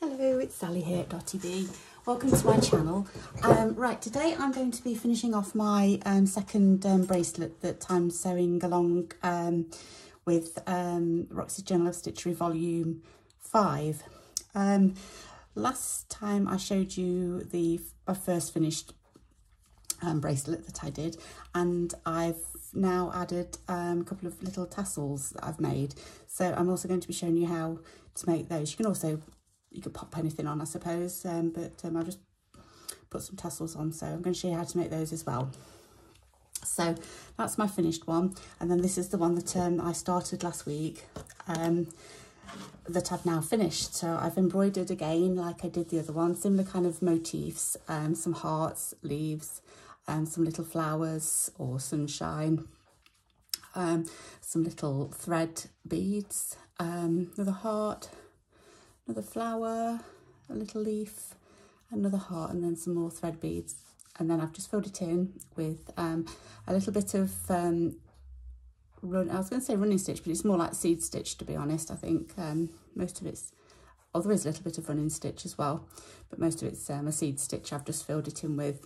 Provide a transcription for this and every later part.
Hello, it's Sally here at Dotty B. Welcome to my channel. Right, today I'm going to be finishing off my second bracelet that I'm sewing along with Roxy Journal of Stitchery Volume 5. Last time I showed you my first finished bracelet that I did, and I've now added a couple of little tassels that I've made. So I'm also going to be showing you how to make those. You could pop anything on, I suppose, but I'll just put some tassels on. So I'm going to show you how to make those as well. So that's my finished one, and then this is the one that I started last week that I've now finished. So I've embroidered again like I did the other one, similar kind of motifs, some hearts, leaves, some little flowers or sunshine, some little thread beads, another heart, another flower, a little leaf, another heart, and then some more thread beads. And then I've just filled it in with a little bit of I was going to say running stitch, but it's more like seed stitch, to be honest. I think most of it's, oh, there is a little bit of running stitch as well, but most of it's a seed stitch I've just filled it in with.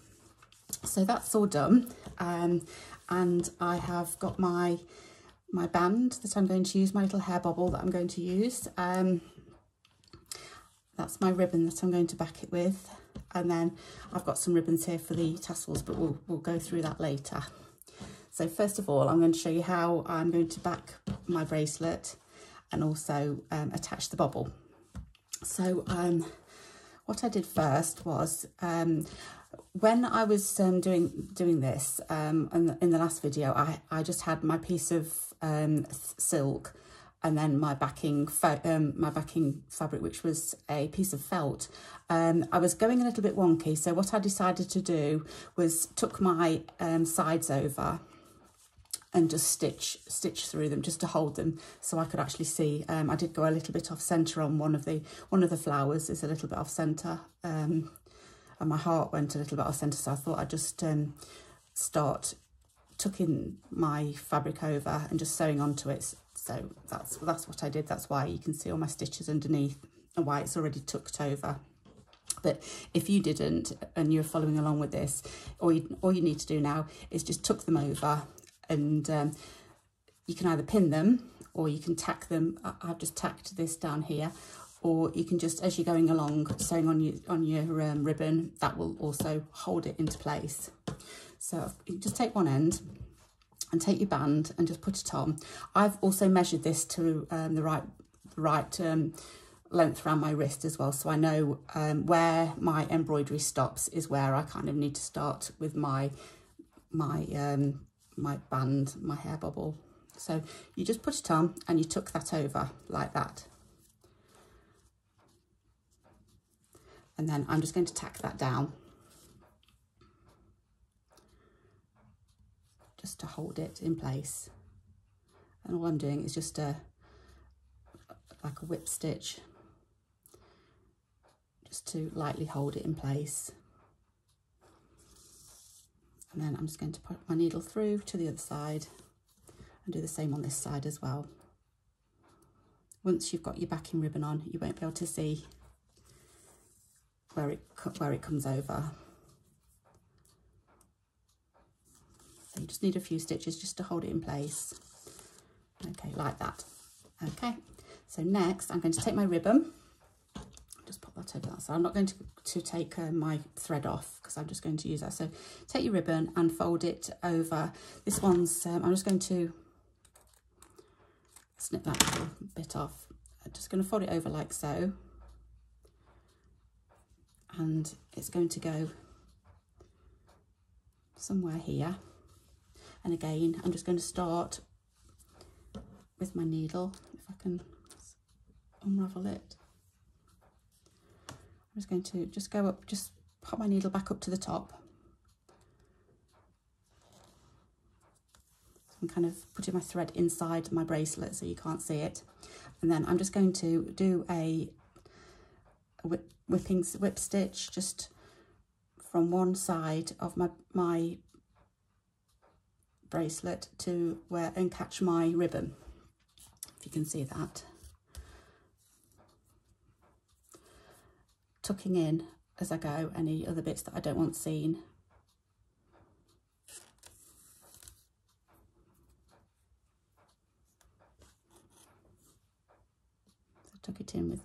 So that's all done, and I have got my band that I'm going to use, my little hair bobble that I'm going to use. That's my ribbon that I'm going to back it with, and then I've got some ribbons here for the tassels, but we'll go through that later. So first of all, I'm going to show you how I'm going to back my bracelet and also attach the bobble. So what I did first was, when I was doing this in the last video, I just had my piece of silk, and then my backing fabric, which was a piece of felt. I was going a little bit wonky, so what I decided to do was took my sides over and just stitch through them, just to hold them so I could actually see. I did go a little bit off centre on one of the flowers. Is a little bit off centre, and my heart went a little bit off centre, so I thought I'd just start tucking my fabric over and just sewing onto it. So that's what I did. That's why you can see all my stitches underneath and why it's already tucked over. But if you didn't and you're following along with this, all you need to do now is just tuck them over, and you can either pin them or you can tack them. I've just tacked this down here, or you can just, as you're going along, sewing on your ribbon, that will also hold it into place. So you just take one end and take your band and just put it on. I've also measured this to the right length around my wrist as well, so I know where my embroidery stops is where I kind of need to start with my band, my hair bobble. So you just put it on and you tuck that over like that. And then I'm just going to tack that down, just to hold it in place. And all I'm doing is just like a whip stitch, just to lightly hold it in place. And then I'm just going to put my needle through to the other side and do the same on this side as well. Once you've got your backing ribbon on, you won't be able to see where it comes over. So you just need a few stitches just to hold it in place. Okay, like that. Okay, so next I'm going to take my ribbon, just pop that over that. So I'm not going to take my thread off, because I'm just going to use that. So take your ribbon and fold it over. This one's, I'm just going to snip that little bit off. I'm just going to fold it over like so. And it's going to go somewhere here. And again, I'm just going to start with my needle, if I can unravel it. I'm just going to just go up, just pop my needle back up to the top. So I'm kind of putting my thread inside my bracelet so you can't see it. And then I'm just going to do a whip stitch just from one side of my bracelet to where, and catch my ribbon, if you can see that. tucking in as I go any other bits that I don't want seen. So tuck it in with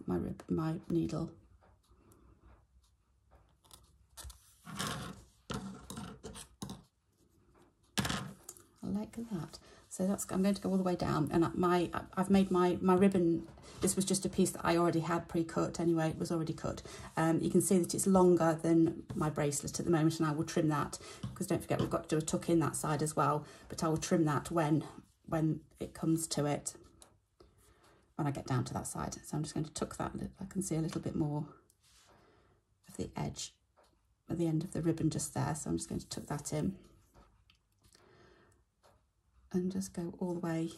my needle. Like that. So that's, I'm going to go all the way down, and I've made my ribbon. This was just a piece that I already had pre-cut anyway. It was already cut. You can see that it's longer than my bracelet at the moment, and I will trim that, because don't forget we've got to do a tuck in that side as well, but I will trim that when it comes to it, when I get down to that side. So I'm just going to tuck that. I can see a little bit more of the edge at the end of the ribbon just there, so I'm just going to tuck that in and just go all the way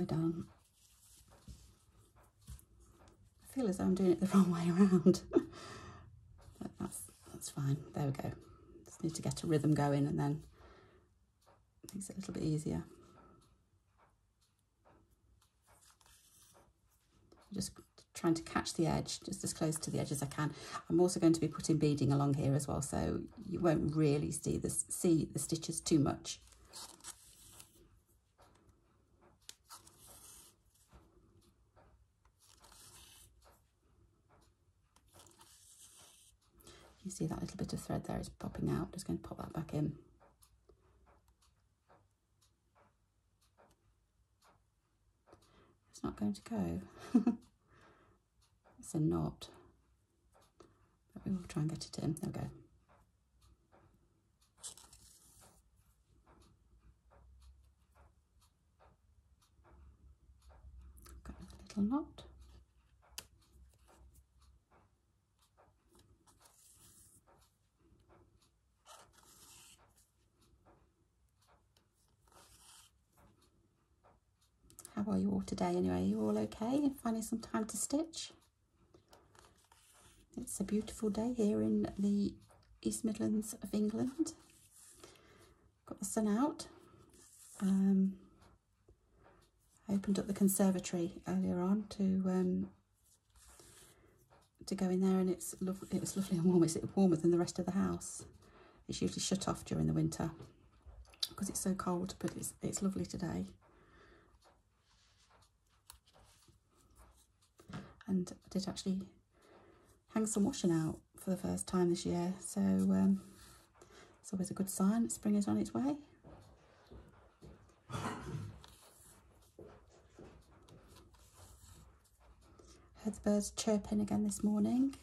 down. I feel as though I'm doing it the wrong way around. But that's fine. There we go. Just need to get a rhythm going, and then it makes it a little bit easier. Just trying to catch the edge just as close to the edge as I can. I'm also going to be putting beading along here as well, so you won't really see the stitches too much. You see that little bit of thread there is popping out. Just going to pop that back in. It's not going to go. It's a knot, but we will try and get it in. There we go. Got a little knot. How are you all today anyway? Are you all okay? Finding some time to stitch? It's a beautiful day here in the East Midlands of England. Got the sun out. I opened up the conservatory earlier on to go in there, and it was lovely and warm. It's warmer than the rest of the house. It's usually shut off during the winter because it's so cold, but it's lovely today. And I did actually hang some washing out for the first time this year, so it's always a good sign. Spring is on its way. Heard the birds chirping again this morning,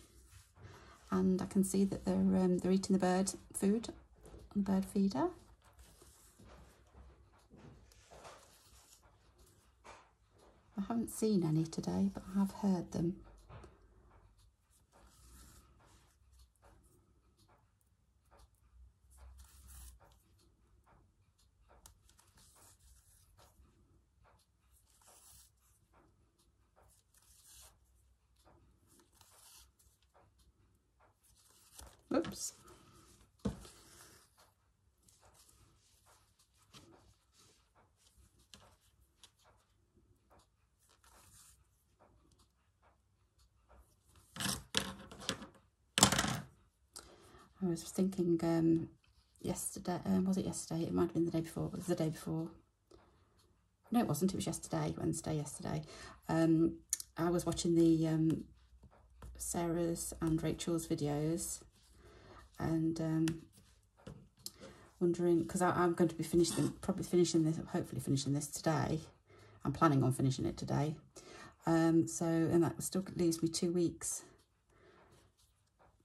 and I can see that they're eating the bird food on the bird feeder. I haven't seen any today, but I have heard them. Oops. I was thinking yesterday, was it yesterday? It might have been the day before. It was the day before. No, it wasn't. It was yesterday, Wednesday, yesterday. I was watching the Sarah's and Rachel's videos, and wondering, because I'm going to be hopefully finishing this today. I'm planning on finishing it today. And that still leaves me 2 weeks.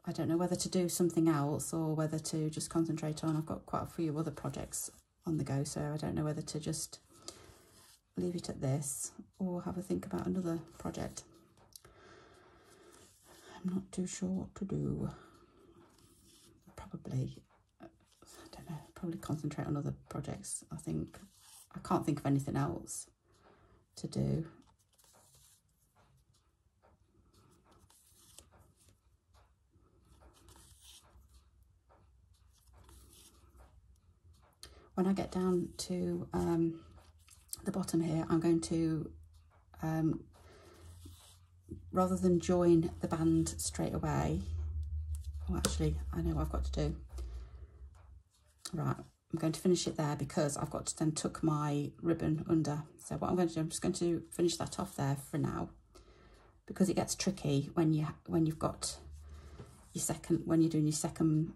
I don't know whether to do something else or whether to just concentrate on. I've got quite a few other projects on the go, so I don't know whether to just leave it at this or have a think about another project. I'm not too sure what to do. Probably, I don't know, probably concentrate on other projects. I think I can't think of anything else to do. when I get down to the bottom here, I'm going to, rather than join the band straight away, oh actually I know what I've got to do. Right, I'm going to finish it there because I've got to then tuck my ribbon under. So what I'm going to do, I'm just going to finish that off there for now, because it gets tricky when you've got your second, when you're doing your second,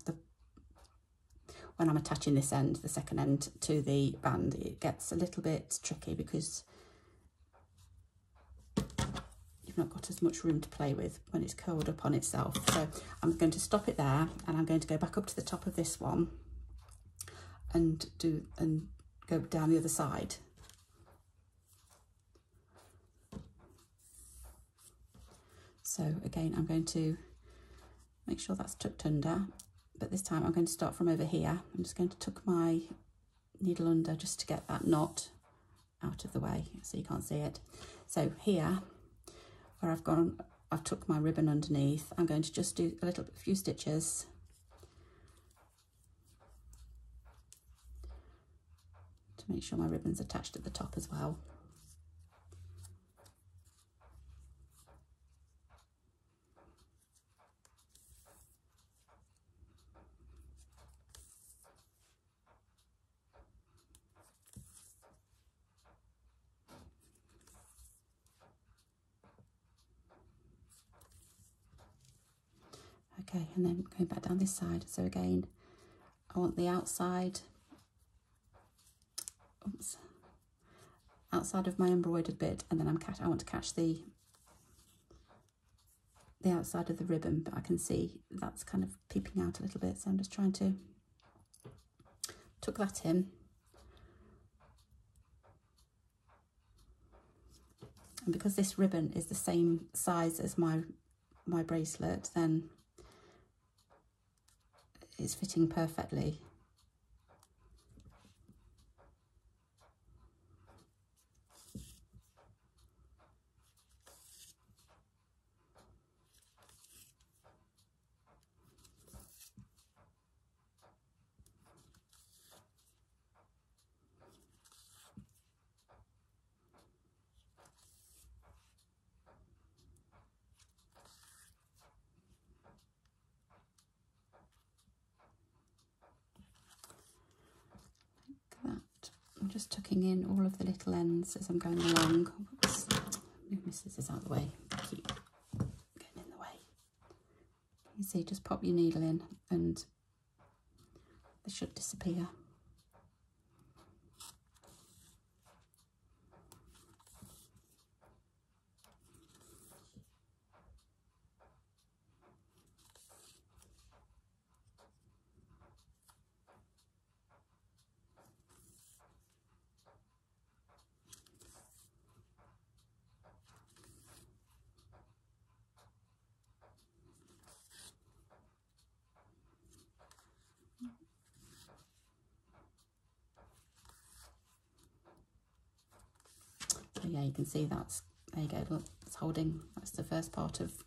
when I'm attaching this end, the second end to the band, it gets a little bit tricky because you've not got as much room to play with when it's curled up on itself. So I'm going to stop it there, and I'm going to go back up to the top of this one and go down the other side. So again, I'm going to make sure that's tucked under, but this time I'm going to start from over here. I'm just going to tuck my needle under just to get that knot out of the way so you can't see it. So here, where I've tucked my ribbon underneath, I'm going to just do a few stitches to make sure my ribbon's attached at the top as well. Okay, and then going back down this side. So again, I want the outside, oops, outside of my embroidered bit, and then I want to catch the outside of the ribbon, but I can see that's kind of peeping out a little bit, so I'm just trying to tuck that in. And because this ribbon is the same size as my bracelet, then it's fitting perfectly. I'm just tucking in all of the little ends as I'm going along. Oops, move my scissors out of the way. Keep getting in the way. You see, just pop your needle in and they should disappear. So yeah, you can see that's, there you go, look, it's holding, that's the first part of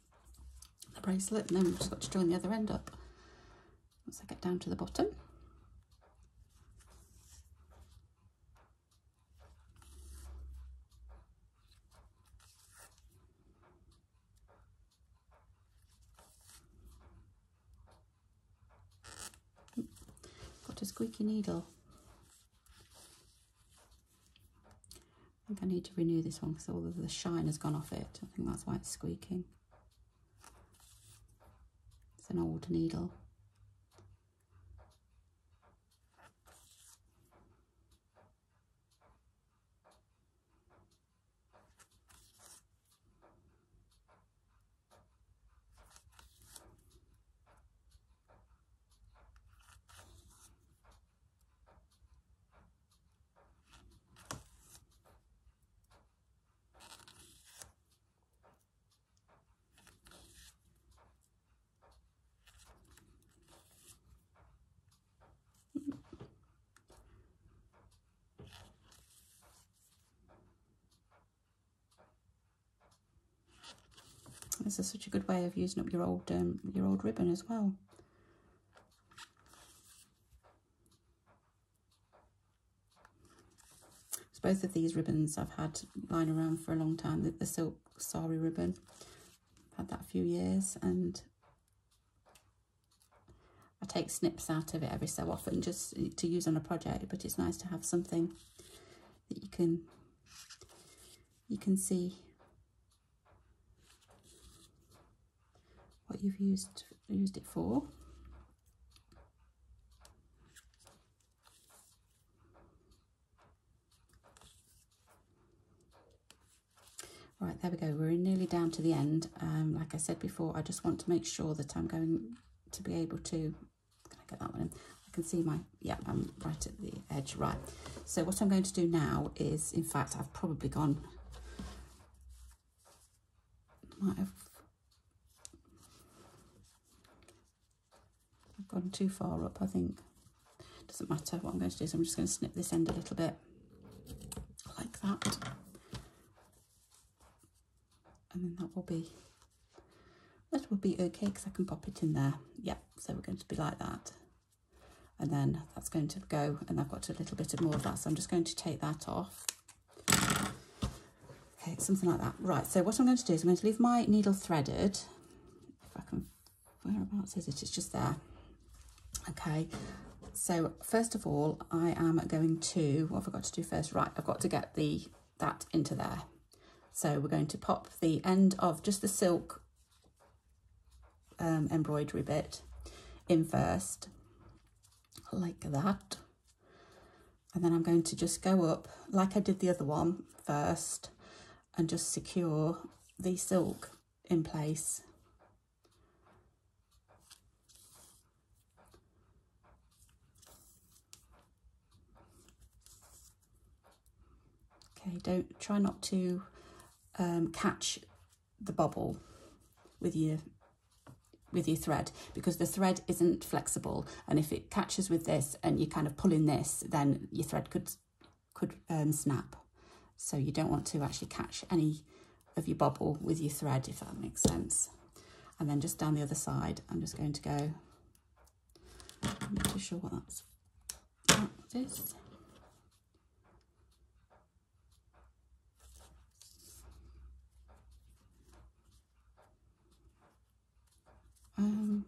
the bracelet, and then we've just got to join the other end up once I get down to the bottom. Got a squeaky needle. I think I need to renew this one because all of the shine has gone off it. I think that's why it's squeaking. It's an old needle. This is such a good way of using up your old ribbon as well. So both of these ribbons I've had lying around for a long time. The silk sari ribbon, I've had that a few years, and I take snips out of it every so often just to use on a project, but it's nice to have something that you can see what you've used it for. Right, there we go, we're nearly down to the end. Like I said before, I just want to make sure that I'm going to be able to, can I get that one in? I can see my, yeah, I'm right at the edge, right. So what I'm going to do now is, in fact, I've probably gone, I've gone too far up, I think. Doesn't matter. What I'm going to do is I'm just going to snip this end a little bit, like that. And then that will be okay, because I can pop it in there. Yep, so we're going to be like that. And then that's going to go, and I've got a little bit more of that, so I'm just going to take that off. Okay, something like that. Right, so what I'm going to do is I'm going to leave my needle threaded. If I can, whereabouts is it? It's just there. Okay, so first of all, I am going to, what have I got to do first? Right, I've got to get that into there. So we're going to pop the end of just the silk embroidery bit in first, like that. And then I'm going to just go up, like I did the other one first, and just secure the silk in place. Okay, try not to catch the bobble with your thread, because the thread isn't flexible, and if it catches with this and you kind of pull in this, then your thread could snap. So you don't want to actually catch any of your bobble with your thread, if that makes sense. And then just down the other side, I'm just going to go, I'm not too sure what that is.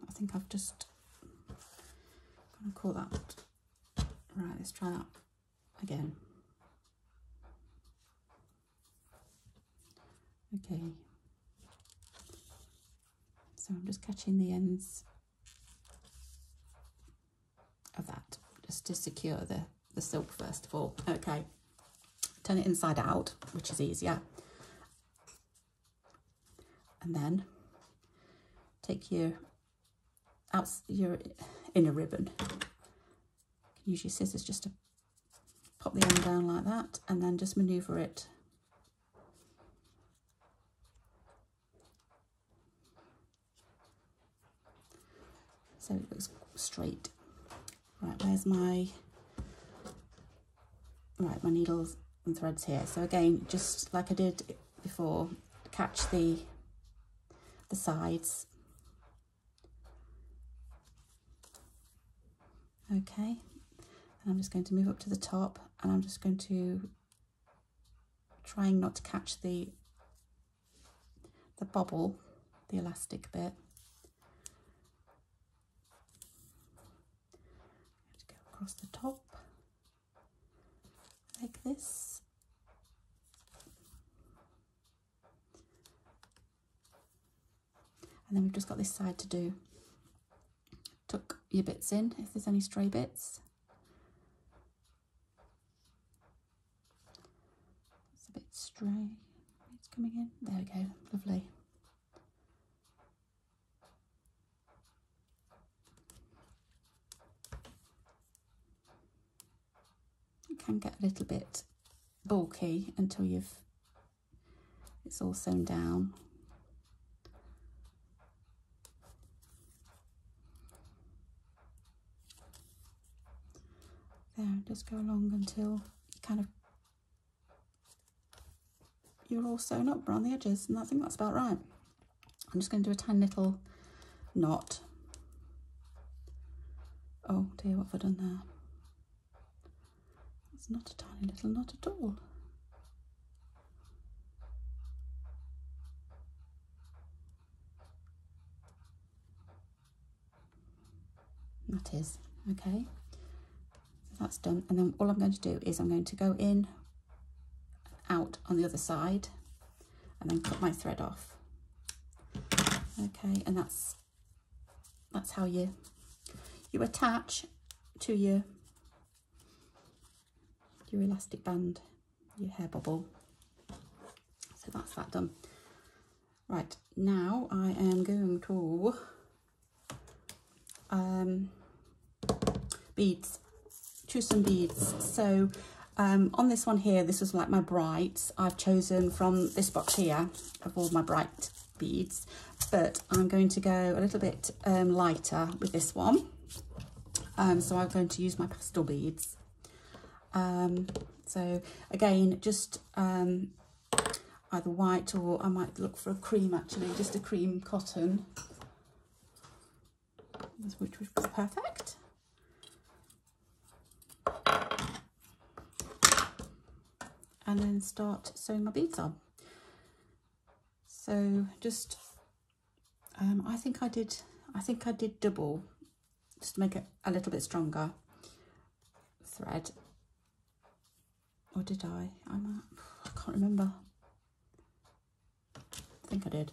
I think I've just gonna call that. Right, let's try that again. Okay. So I'm just catching the ends of that, just to secure the silk first of all. Okay. Turn it inside out, which is easier. And then take your inner ribbon. You can use your scissors just to pop the end down like that, and then just manoeuvre it so it looks straight. Right, where's my needles and threads here. So again, just like I did before, catch the sides. Okay, and I'm just going to move up to the top, and I'm just going to trying not to catch the bobble, the elastic bit. Just go across the top like this. And then we've just got this side to do. Tuck your bits in if there's any stray bits. It's a bit stray. It's coming in. There we go. Lovely. It can get a little bit bulky until it's all sewn down. There, just go along until you're all sewn up around the edges, and I think that's about right. I'm just going to do a tiny little knot. Oh dear, what have I done there? It's not a tiny little knot at all. That is, okay. So that's done. And then all I'm going to do is I'm going to go in, out on the other side, and then cut my thread off. Okay, and that's how you attach to your elastic band, your hair bobble. So that's that done. Right, now I am going to beads, choose some beads. So on this one here, this was like my brights. I've chosen from this box here of all my bright beads, but I'm going to go a little bit lighter with this one. So I'm going to use my pastel beads. So again, just either white, or I might look for a cream, actually, just a cream cotton, which would be perfect. And then start sewing my beads on. So just, I think I did double, just to make it a little bit stronger thread. Or did I? I can't remember. I think I did.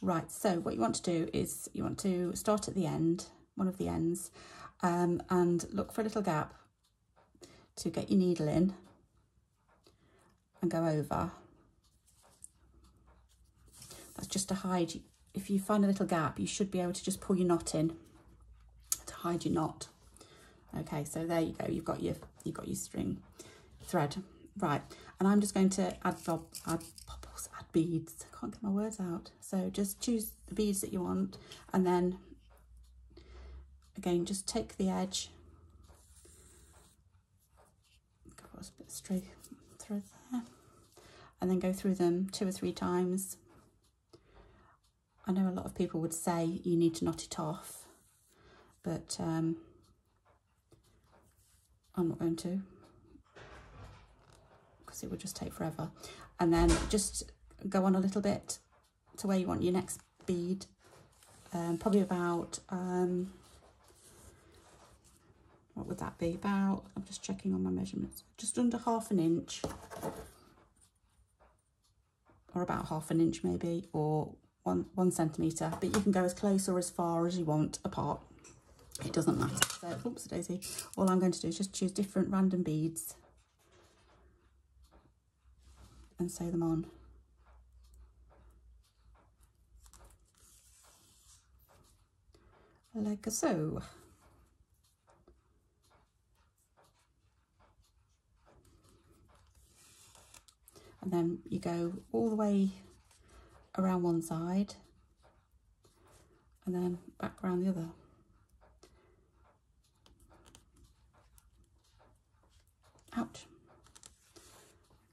Right, so what you want to do is you want to start at the end, one of the ends, and look for a little gap to get your needle in and go over. That's just to hide. If you find a little gap, you should be able to just pull your knot in to hide your knot. Okay, so there you go. You've got your string thread. Right, and I'm just going to add beads. I can't get my words out. So just choose the beads that you want, and then again, just take the edge. Got a bit of stray thread there, and then go through them 2 or 3 times. I know a lot of people would say you need to knot it off, but I'm not going to, because it would just take forever. And then just go on a little bit to where you want your next bead, probably about, what would that be, about, I'm just checking on my measurements, just under 1/2 inch, or about 1/2 inch maybe, or 1 centimetre, but you can go as close or as far as you want apart. It doesn't matter. So, oops, daisy. All I'm going to do is just choose different random beads and sew them on. Like so. And then you go all the way around one side and then back around the other. Ouch.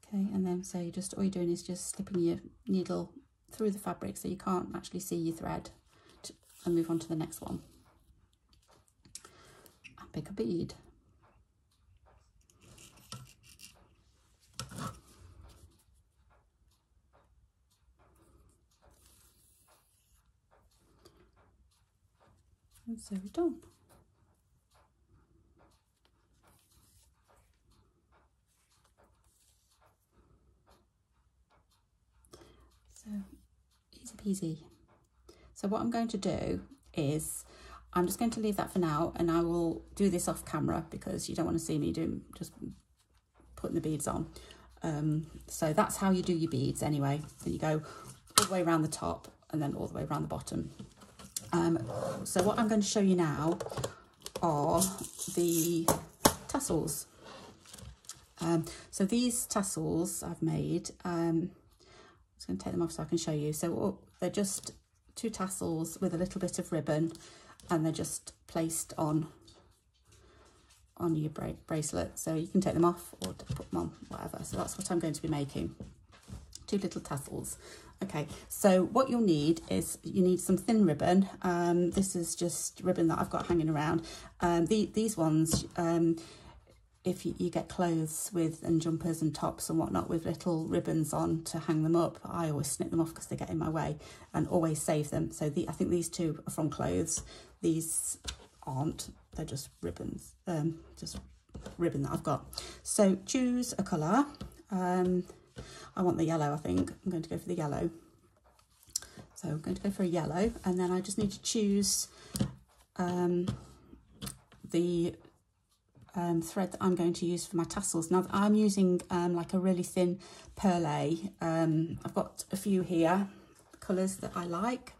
Okay, and then so just all you're doing is just slipping your needle through the fabric so you can't actually see your thread, and move on to the next one and pick a bead. And so we're done. So easy peasy. So what I'm going to do is I'm just going to leave that for now, and I will do this off camera because you don't want to see me just putting the beads on. So that's how you do your beads anyway. So you go all the way around the top and then all the way around the bottom. So what I'm going to show you now are the tassels. So these tassels I've made, I'm just going to take them off so I can show you. So they're just 2 tassels with a little bit of ribbon, and they're just placed on your bracelet. So you can take them off or put them on, whatever. So that's what I'm going to be making. 2 little tassels. Okay, so what you'll need is you need some thin ribbon. This is just ribbon that I've got hanging around. These ones, if you get clothes with and jumpers and tops and whatnot with little ribbons on to hang them up, I always snip them off because they get in my way, and always save them. So I think these two are from clothes. These aren't, they're just ribbons, just ribbon that I've got. So choose a colour. I want the yellow, I think. I'm going to go for the yellow. So I'm going to go for a yellow, and then I just need to choose the thread that I'm going to use for my tassels. Now I'm using like a really thin perlé. I've got a few here, colours that I like.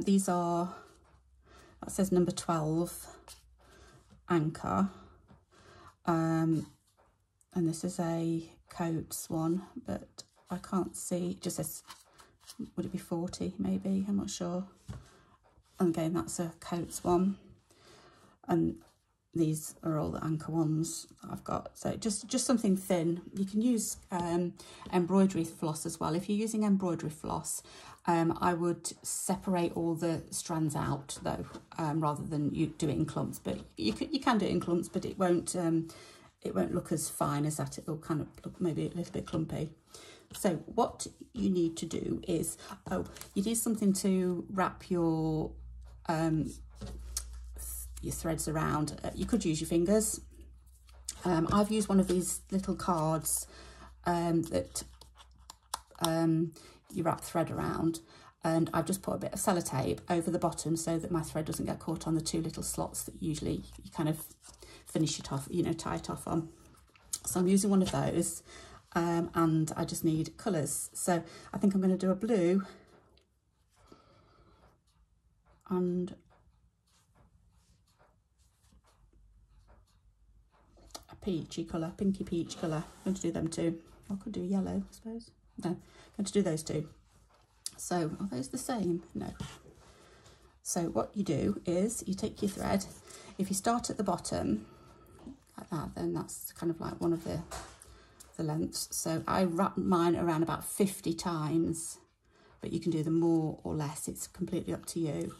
These are, that says number 12, Anchor. And this is a Coats one, but I can't see, it just says, would it be 40 maybe, I'm not sure. And again, that's a Coats one. And these are all the Anchor ones that I've got. So just something thin. You can use embroidery floss as well. If you're using embroidery floss, I would separate all the strands out though, rather than you do it in clumps. But you can do it in clumps, but it won't look as fine as that. It'll kind of look maybe a little bit clumpy. So what you need to do is, you need something to wrap your threads around. You could use your fingers. I've used one of these little cards that you wrap thread around, and I've just put a bit of sellotape over the bottom so that my thread doesn't get caught on the two little slots that usually you kind of finish it off, you know, tie it off on. So I'm using one of those, and I just need colours. So I think I'm going to do a blue and a peachy colour, pinky peach colour. I'm going to do them too. I could do yellow, I suppose. No, I'm going to do those two. So are those the same? No. So what you do is you take your thread. If you start at the bottom like that, then that's kind of like one of the lengths. So I wrap mine around about 50 times, but you can do them more or less. It's completely up to you.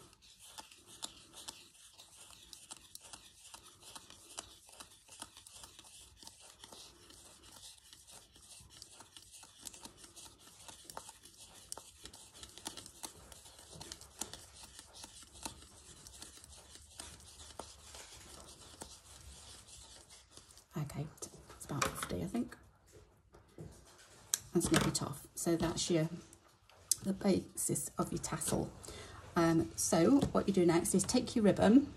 Okay, it's about 50, I think. And snip it off. So that's the basis of your tassel. So what you do next is take your ribbon.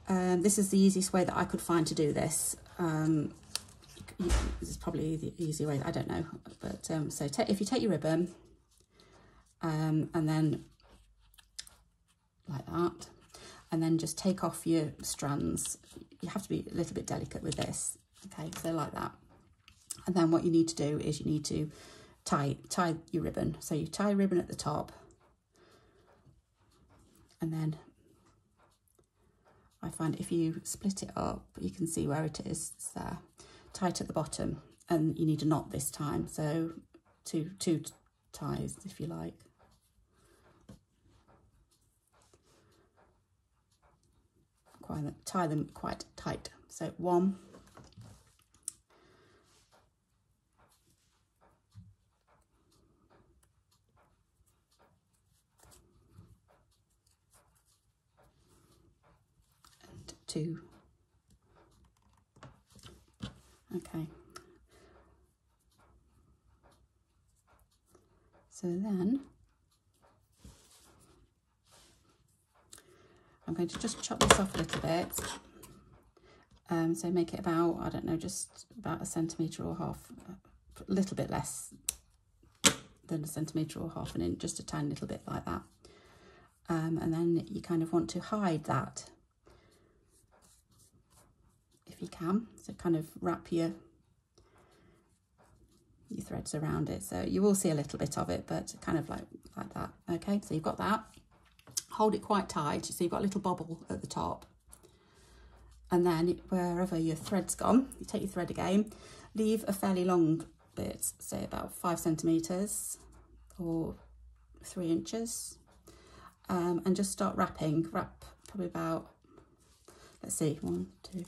This is the easiest way that I could find to do this. This is probably the easy way, I don't know. But so if you take your ribbon, and then like that, and then just take off your strands. You have to be a little bit delicate with this. Okay, so like that. And then what you need to do is you need to tie your ribbon. So you tie a ribbon at the top, and then I find if you split it up, you can see where it is. It's there. Tie it at the bottom, and you need a knot this time. So two ties, if you like. Tie them quite tight. So 1, 2. Okay. So then I'm going to just chop this off a little bit. So make it about, I don't know, just about 1 centimetre or half, a little bit less than 1 centimetre or half an inch, just a tiny little bit like that. And then you kind of want to hide that if you can. So kind of wrap your threads around it. So you will see a little bit of it, but kind of like that. Okay, so you've got that. Hold it quite tight, so you've got a little bobble at the top. And then wherever your thread's gone, you take your thread again, leave a fairly long bit, say about 5 centimetres or 3 inches, and just start wrapping. Wrap probably about, let's see, 1, 2,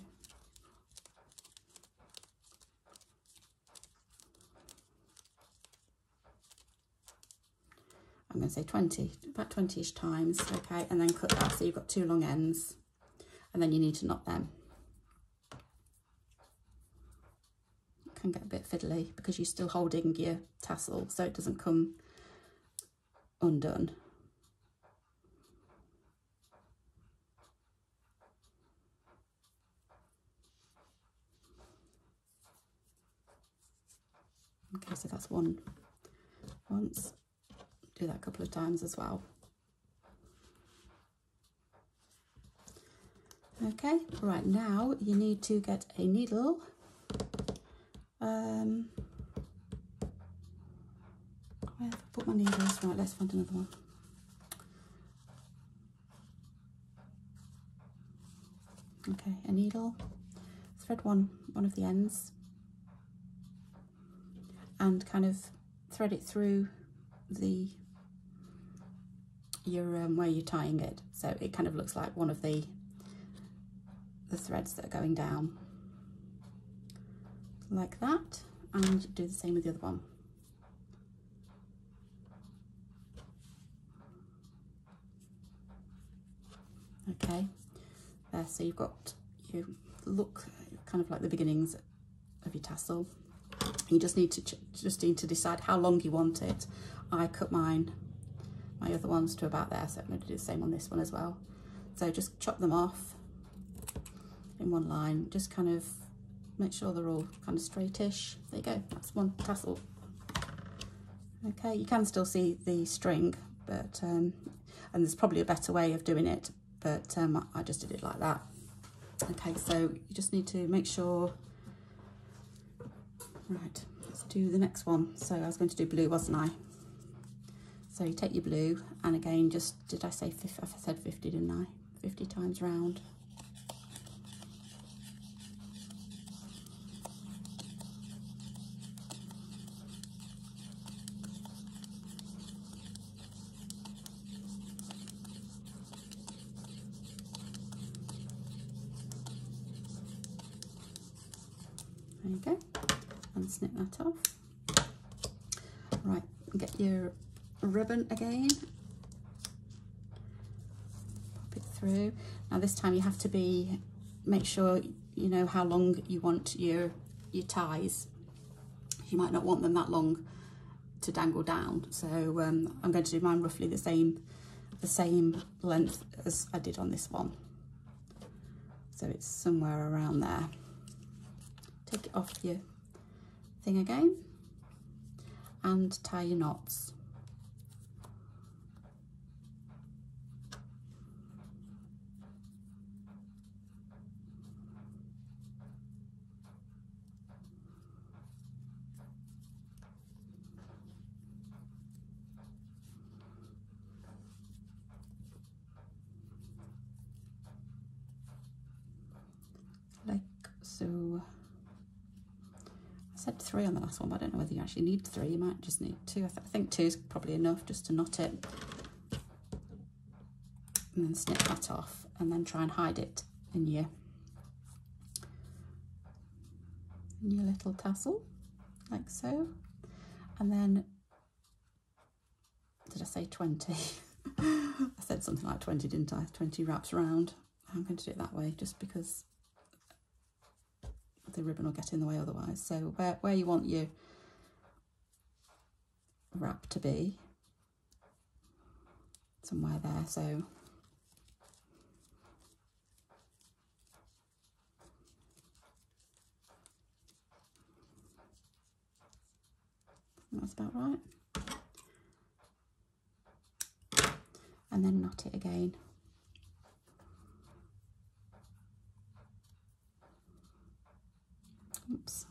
I'm going to say 20, about 20-ish times, okay, and then cut that so you've got 2 long ends, and then you need to knot them. It can get a bit fiddly because you're still holding your tassel so it doesn't come undone. Okay, so that's once. Do that a couple of times as well. Okay, right, now you need to get a needle. Where have I put my needles? Right, let's find another one. Okay, a needle. Thread one of the ends and kind of thread it through where you're tying it, so it kind of looks like one of the threads that are going down like that, and do the same with the other one. Okay, there, so you've got, you look kind of like the beginnings of your tassel. You just need to decide how long you want it. I cut my other ones to about there, so I'm going to do the same on this one as well. So just chop them off in one line, just kind of make sure they're all kind of straightish. There you go, that's one tassel. Okay, you can still see the string, but and there's probably a better way of doing it, but I just did it like that. Okay, so you just need to make sure. Right, let's do the next one. So I was going to do blue, wasn't I? So you take your blue, and again, just, did I say 50? I said 50, didn't I? 50 times round. There you go, and snip that off. Right, get your ribbon again, pop it through. Now this time you have to make sure you know how long you want your ties. You might not want them that long to dangle down, so I'm going to do mine roughly the same length as I did on this one, so it's somewhere around there. Take it off your thing again and tie your knots. Like so. I said 3 on the last one, but I don't know whether you actually need 3. You might just need 2. I think 2 is probably enough just to knot it. And then snip that off, and then try and hide it in your little tassel, like so. And then, did I say 20? I said something like 20, didn't I? 20 wraps round. I'm going to do it that way just because the ribbon will get in the way otherwise. So where you want your wrap to be, somewhere there. So that's about right. And then knot it again. Oops.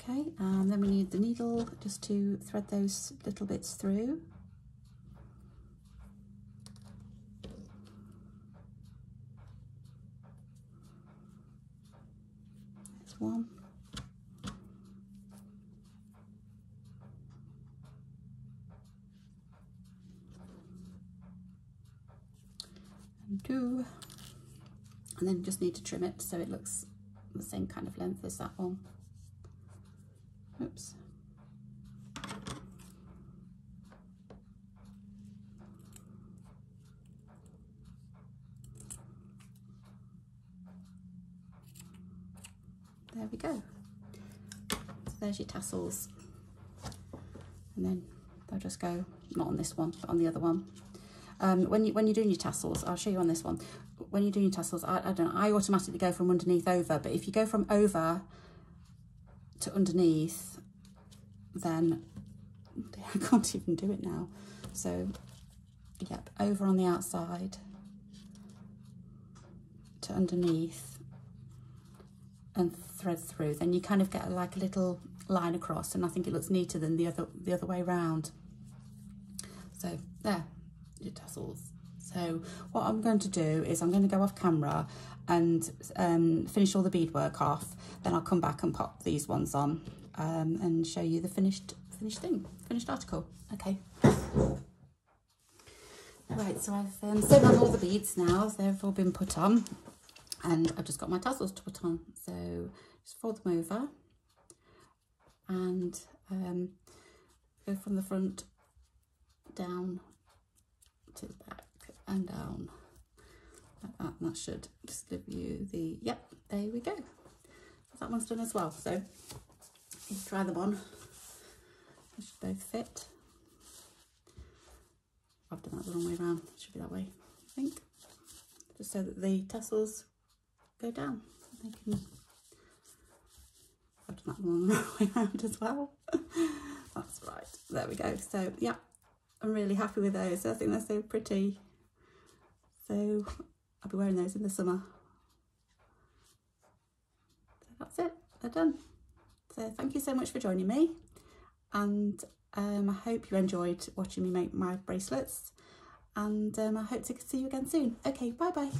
Okay, and then we need the needle just to thread those little bits through. There's one. 2. And then just need to trim it so it looks the same kind of length as that one. Oops. There we go. So there's your tassels. And then they'll just go, not on this one, but on the other one. When you're doing your tassels, I'll show you on this one. When you're doing your tassels, I don't know, I automatically go from underneath over, but if you go from over to underneath, then I can't even do it now. So, yep, over on the outside to underneath and thread through, then you kind of get like a little line across, and I think it looks neater than the other way round. So there, your tassels. So what I'm going to do is I'm going to go off camera and finish all the beadwork off. Then I'll come back and pop these ones on and show you the finished article. Okay. Right, so I've sewn on all the beads now. They've all been put on, and I've just got my tassels to put on. So just fold them over and go from the front down to the back and down like that, and that should just give you the, yep, there we go. That one's done as well. So you try them on, they should both fit. I've done that the wrong way around, it should be that way, I think, just so that the tassels go down. They can, I've done that the wrong way around as well. That's right, there we go. So yeah, I'm really happy with those. I think they're so pretty. So I'll be wearing those in the summer. So that's it, they're done. So thank you so much for joining me, and I hope you enjoyed watching me make my bracelets, and I hope to see you again soon. Okay, bye bye.